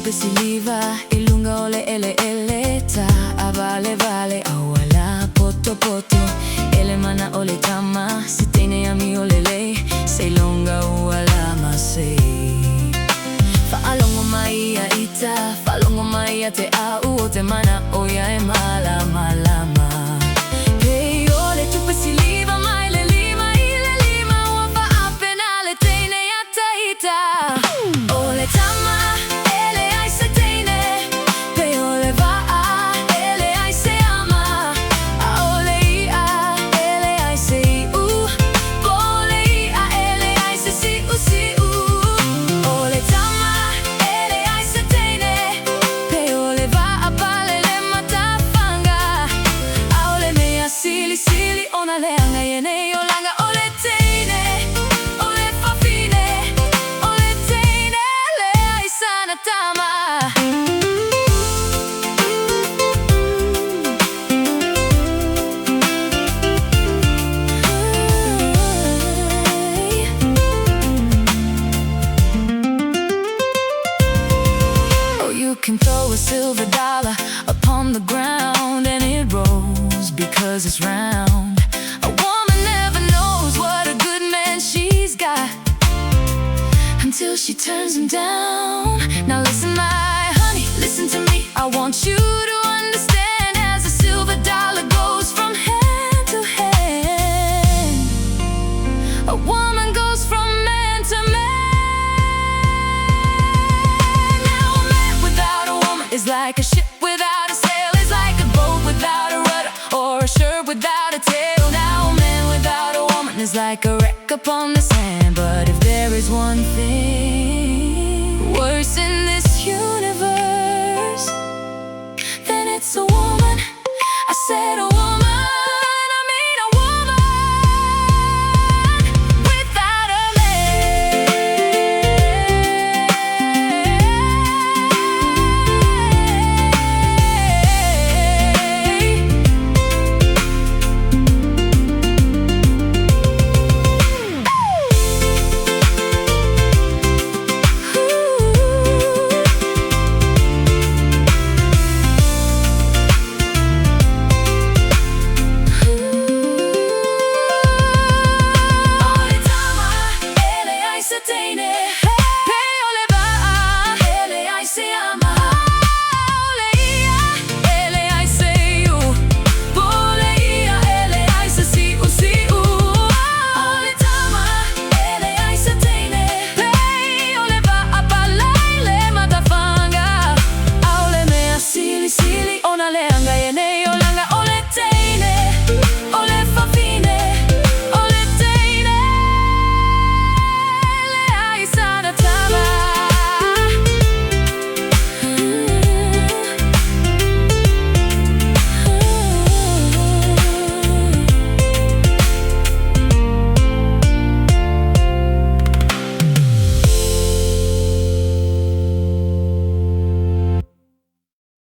tupe siliva, ilunga ole ele eleta, avale vale awala poto poto, ele mana ole tama, sitene yami olele, seilonga uala masei. Faalongo mai a ita, faalongo mai a te au o te mana oia e mala malama. Hey ole tupe siliva mai le lima i le lima ua faapena le teine a taita. Ole tama, ele ai se teine, pe ole vaa, ele ai se ama. A ole ia, ele ai se iu, ole ia, ele ai se siu siu. Ole tama, ele ai se teine, pe ole vaa pale le matafanga. A ole mea sili sili ona leanga yene yolanga ole teine, ole fafine, ole teine le ai sana tama. Oh, you can throw a silver dollar upon the ground and it rolls because it's round. A woman never knows what a good man she's got until she turns him down. Now listen, my honey, listen to me. I want you to understand, as a silver dollar goes from hand to hand, a woman goes from man to man. Now a man without a woman is like a ship without a sail, is like a boat without a rudder, or a shirt without a tail. Now a man without a woman is like a wreck upon the sand. But if there is one thing worse in this universe, then it's a woman. I said a woman, I mean a woman without a Ole tama, ele ai se teine.